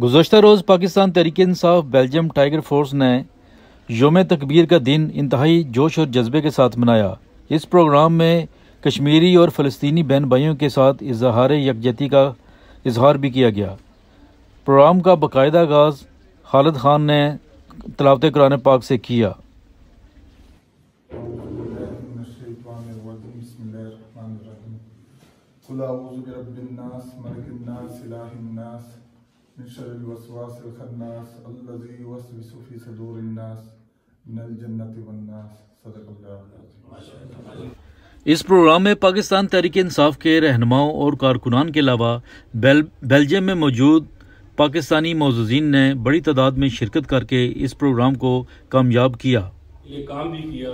गुज़श्ता रोज़ Pakistan Tehreek e Insaf Belgium tiger force ने योम तकबीर का दिन इंतहाई जोश और जज्बे के साथ मनाया। इस प्रोग्राम में कश्मीरी और फ़लस्तीनी बहन भाइयों के साथ इज़हार यकजहती का इजहार भी किया गया। प्रोग्राम का बाकायदा आगाज़ खालिद खान ने तिलावत कुरान पाक से किया। इस प्रोग्राम में पाकिस्तान तहरीक इंसाफ के रहनुमाओं और कारकुनान के अलावा बेल्जियम में मौजूद पाकिस्तानी मौजूदीन ने बड़ी तादाद में शिरकत करके इस प्रोग्राम को कामयाब किया। ये काम भी किया।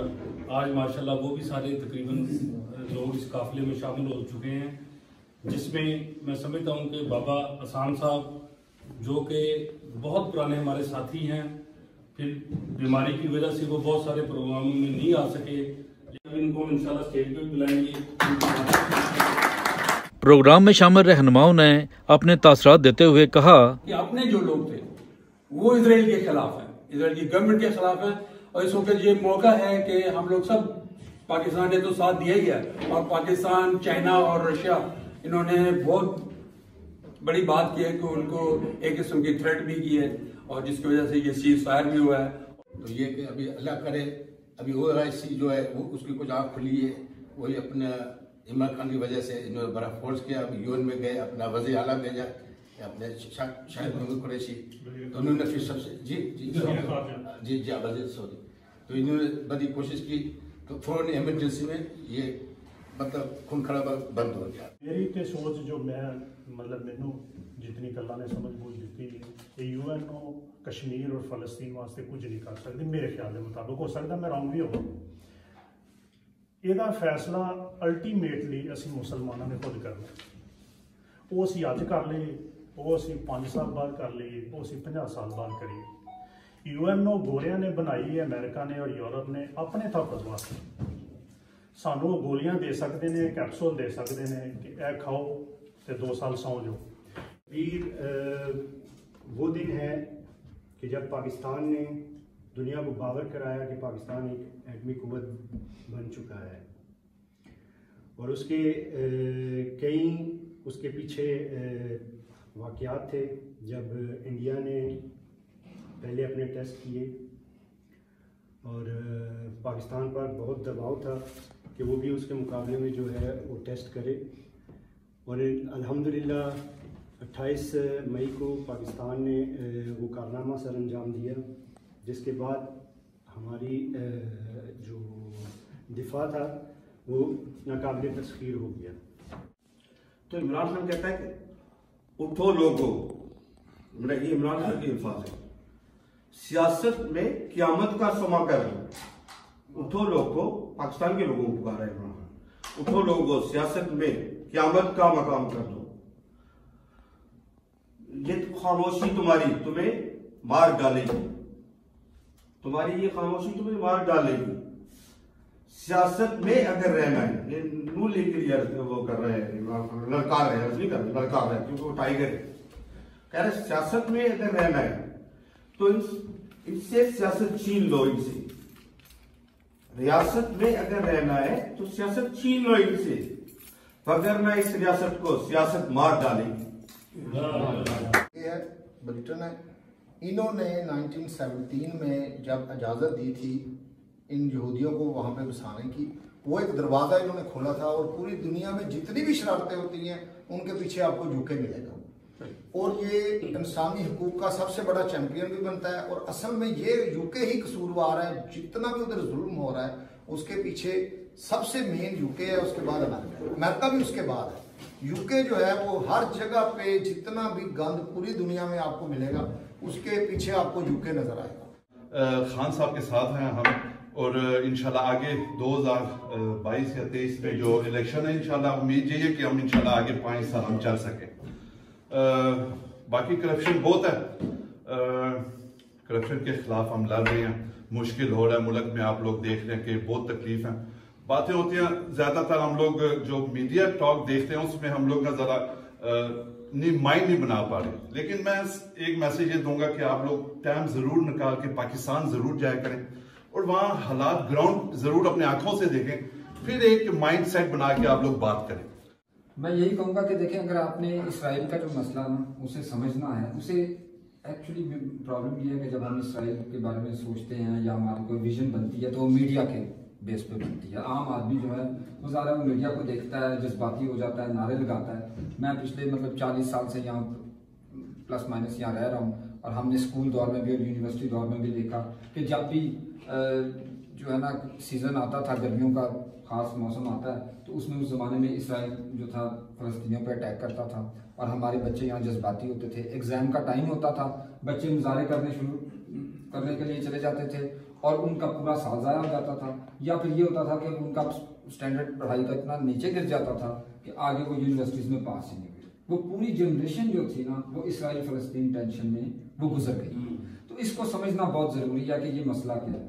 आज माशाल्लाह वो भी सारे तकरीबन लोग इस काफिले में शामिल हो चुके हैं, जिसमें मैं समझता हूँ कि बाबा असान साहब जो कि बहुत पुराने हमारे साथी हैं, फिर बीमारी की वजह से वो बहुत सारे प्रोग्रामों में नहीं आ सके, लेकिन इनको इंशाल्लाह स्टेज पे बुलाएंगे। प्रोग्राम में शामिल रहनुमाओं ने अपने तासरात देते हुए कहा कि अपने जो लोग थे वो इजराइल के खिलाफ हैं, इजराइल की गवर्नमेंट के खिलाफ हैं, और इस वक्त ये मौका है कि हम लोग सब, पाकिस्तान ने तो साथ दिया ही है, और पाकिस्तान, चाइना और रशिया, इन्होंने बहुत बड़ी बात की है कि उनको एक किस्म की थ्रेट भी की है, और जिसकी वजह से ये सीज फायर भी हुआ है। तो ये कि अभी अल्लाह करे अभी हो रहा है सी जो है वो उसकी कुछ आँख खुली है, वही अपने इमरान खान की वजह से इन्होंने बड़ा फोर्स किया। अभी यूएन में गए, अपना वज़ीर आला भेजा, अपने शायद महमूद कुरैशी, तो उन्होंने फिर सबसे जी वज़ीर सॉरी, तो इन्होंने बड़ी कोशिश की, तो फौरन इमरजेंसी में ये मतलब खून खराबा बंद हो गया। मेरी तो सोच जो मैं मतलब मैनू जितनी गल्लां ने समझ बूझ दी है, यूएन को कश्मीर और फलस्तीन वास्ते कुछ नहीं कर सकती मेरे ख्याल के मुताबिक। हो सकता मैं रॉन्ग भी होगा। ਇਹਦਾ फैसला अल्टीमेटली ਅਸੀਂ मुसलमानों ने खुद करना। वो ਅਸੀਂ ਅੱਜ कर ਲਈਏ, वो ਅਸੀਂ 5 साल बाद कर ਲਈਏ, वो ਅਸੀਂ 50 साल बाद करिए। यूएन ਨੂੰ ਗੋਰਿਆਂ ने बनाई है, अमेरिका ने और यूरोप ने अपने तहफ़्फ़ुज़ वास्ते। सानू गोलियां दे सकते हैं, कैप्सूल दे सकते हैं कि यह खाओ तो 2 साल सौ जाओ। वो दिन है कि जब पाकिस्तान ने दुनिया को बावर कराया कि पाकिस्तान एक एटमी कुव्वत बन चुका है, और उसके कई उसके पीछे वाक़यात थे। जब इंडिया ने पहले अपने टेस्ट किए और पाकिस्तान पर बहुत दबाव था कि वो भी उसके मुकाबले में जो है वो टेस्ट करे, और अल्हम्दुलिल्लाह 28 मई को पाकिस्तान ने वो कारनामा सर अंजाम दिया, जिसके बाद हमारी जो दिफा था वो नाकाबिल तस्खीर हो गया। तो इमरान खान कहता है कि उठो लोगो, मेरा ये इमरान खान के अल्फाज है, सियासत में क़यामत का समा कर लो। उठो लोगो, पाकिस्तान के लोगों को पुकारा है इमरान खान, उठो लोगो सियासत में क़यामत का मकाम कर दो। ये खामोशी तुम्हारी तुम्हें मार डालेगी, तुम्हारी ये खामोशी तुम्हें मार डालेगी। सियासत में अगर रहना है, ये नू लीग के लिए वो कर रहे हैं, ललकार रहे हैं, नहीं कर रहे, ललकार रहे हैं क्योंकि वो टाइगर है। कह रहे सियासत में अगर रहना है तो इनसे सियासत छीन लो, इनसे रियासत में अगर रहना है तो सियासत छीन लो इनसे, वगरना इस रियासत को सियासत मार डालेगी। ये है ब्रिटेन है, इन्होंने 1917 में जब इजाज़त दी थी इन यहूदियों को वहाँ पे बसाने की, वो एक दरवाज़ा इन्होंने खोला था, और पूरी दुनिया में जितनी भी शरारतें होती हैं उनके पीछे आपको यूके मिलेगा, और ये इंसानी हकूक़ का सबसे बड़ा चैंपियन भी बनता है। और असल में ये यूके ही कसूरवार है, जितना भी उधर जुल्म हो रहा है उसके पीछे सबसे मेन यूके है, उसके बाद अमेरिका भी उसके बाद है। यूके जो है वो हर जगह पे जितना भी गंद पूरी दुनिया में आपको मिलेगा उसके पीछे आपको यूके नजर आएगा। खान साहब के साथ हैं हम, और इंशाल्लाह आगे 2022 या 23 में जो इलेक्शन है, इंशाल्लाह उम्मीद यही है कि हम इंशाल्लाह आगे 5 साल हम चल सके। बाकी करप्शन बहुत है, करप्शन के खिलाफ हम लड़ रहे हैं, मुश्किल हो रहा है मुल्क में, आप लोग देख रहे हैं कि बहुत तकलीफ है, बातें होती हैं। ज्यादातर हम लोग जो मीडिया टॉक देखते हैं उसमें हम लोग ना जरा माइंड नहीं बना पा रहे। लेकिन मैं एक मैसेज ये दूंगा कि आप लोग टाइम जरूर निकाल के पाकिस्तान जरूर जाया करें और वहाँ हालात ग्राउंड जरूर अपने आंखों से देखें, फिर एक माइंड सेट बना के आप लोग बात करें। मैं यही कहूँगा कि देखें, अगर आपने इसराइल का जो मसला ना उसे समझना है, उसे एक्चुअली प्रॉब्लम ये है कि जब हम इसराइल के बारे में सोचते हैं या हमारी कोई विजन बनती है तो वो मीडिया के बेस पे बनती है। आम आदमी जो है वो ज़्यादा मीडिया को देखता है, जज्बाती हो जाता है, नारे लगाता है। मैं पिछले 40 साल से यहाँ प्लस माइनस यहाँ रह रहा हूँ और हमने स्कूल दौर में भी और यूनिवर्सिटी दौर में भी देखा कि जब भी जो है ना सीज़न आता था, गर्मियों का ख़ास मौसम आता है, तो उसमें उस ज़माने में इसराइल जो था फ़लस्तीनियों पर अटैक करता था और हमारे बच्चे यहाँ जज्बाती होते थे। एग्ज़ाम का टाइम होता था, बच्चे मुजाहरे करने के लिए चले जाते थे और उनका पूरा साल ज़ाया हो जाता था, या फिर ये होता था कि उनका स्टैंडर्ड पढ़ाई का इतना नीचे गिर जाता था कि आगे वो यूनिवर्सिटीज़ में पास ही नहीं हुए। वो पूरी जनरेशन जो थी ना वो इसराइल फ़लस्तीन टेंशन में वो गुजर गई। तो इसको समझना बहुत ज़रूरी है कि ये मसला क्या है।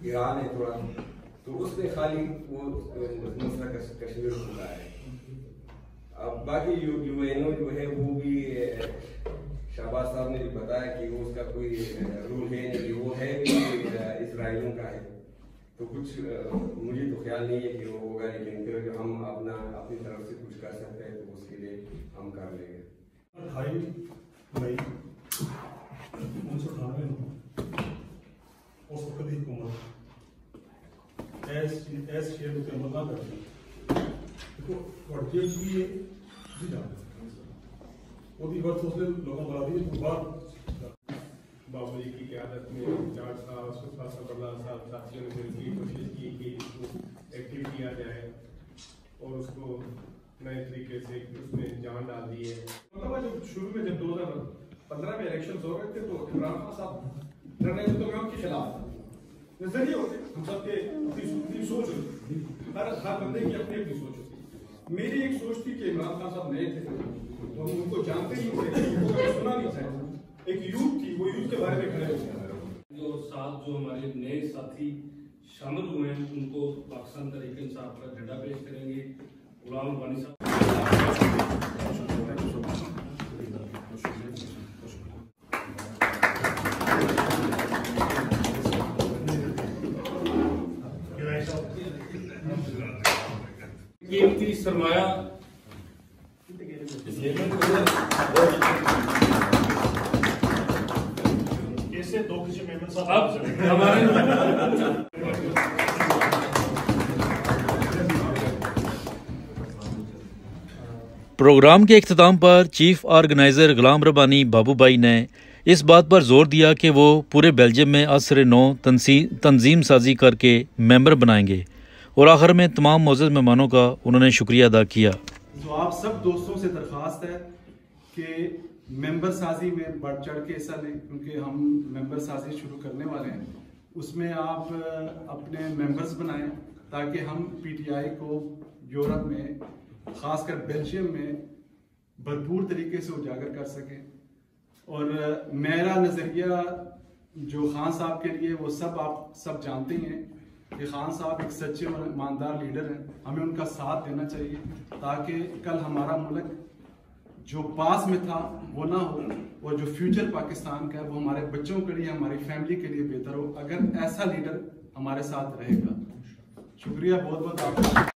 ईरान है थोड़ा, तो उसमें खाली वो मसला कश्मीर खुला है। अब बाकी यूएनओ जो है वो भी शहबाज साहब ने भी बताया कि वो उसका कोई रूल है नहीं, वो है भी इसराइलियों का है। तो कुछ मुझे तो ख्याल नहीं है कि वो होगा, लेकिन फिर हम अपनी तरफ से कुछ कर सकते हैं तो उसके लिए हम कर लेंगे। बाबू जी की क़यादत में जाट साहब, सुल्तान साहब साथियों ने मिलकर कोशिश की कि इसको एक्टिव किया जाए और उसको नए तरीके से उसमें जान डाल दी है। जब शुरू में जब 2015 में इलेक्शन हो रहे थे तो इमरान खान साहब लड़ने के खिलाफ नजरिए होते, हम सबके अपनी सोच होती, हर बंदे की अपनी अपनी सोच होती। मेरी एक सोच थी कि इमरान खान साहब नए थे तो हम उनको जानते ही थे, सुना नहीं था। एक यूथ थी, वो यूथ के बारे में खड़े होते जो साथ जो हमारे नए साथी शामिल हुए हैं उनको पाकिस्तान तहरीक इंसाफ का झंडा पेश करेंगे। गुलाम रब्बानी साहब। कीमती सरमाया इससे दो किसी मेमन साहब अब हमारे प्रोग्राम के इख्तिताम पर चीफ ऑर्गेनाइज़र गुलाम रब्बानी बाबू भाई ने इस बात पर जोर दिया कि वो पूरे बेल्जियम में असर नौ तंजीम साजी करके मेंबर बनाएंगे और आखिर में तमाम मोअज़्ज़ज़ मेहमानों का उन्होंने शुक्रिया अदा किया। तो आप सब दोस्तों से दरख्वास्त है कि मेंबर साजी में बढ़ चढ़ के हिस्सा लें, क्योंकि हम मेंबर साजी शुरू करने वाले हैं। उसमें आप अपने मेंबर्स बनाएं ताकि हम पीटीआई को यूरोप में, खासकर बेल्जियम में भरपूर तरीके से उजागर कर सकें। और मेरा नज़रिया जो खान साहब के लिए, वो सब आप सब जानते हैं कि खान साहब एक सच्चे और ईमानदार लीडर हैं। हमें उनका साथ देना चाहिए ताकि कल हमारा मुल्क जो पास में था वो ना हो और जो फ्यूचर पाकिस्तान का है वो हमारे बच्चों के लिए, हमारी फैमिली के लिए बेहतर हो, अगर ऐसा लीडर हमारे साथ रहेगा। शुक्रिया बहुत बहुत आपका।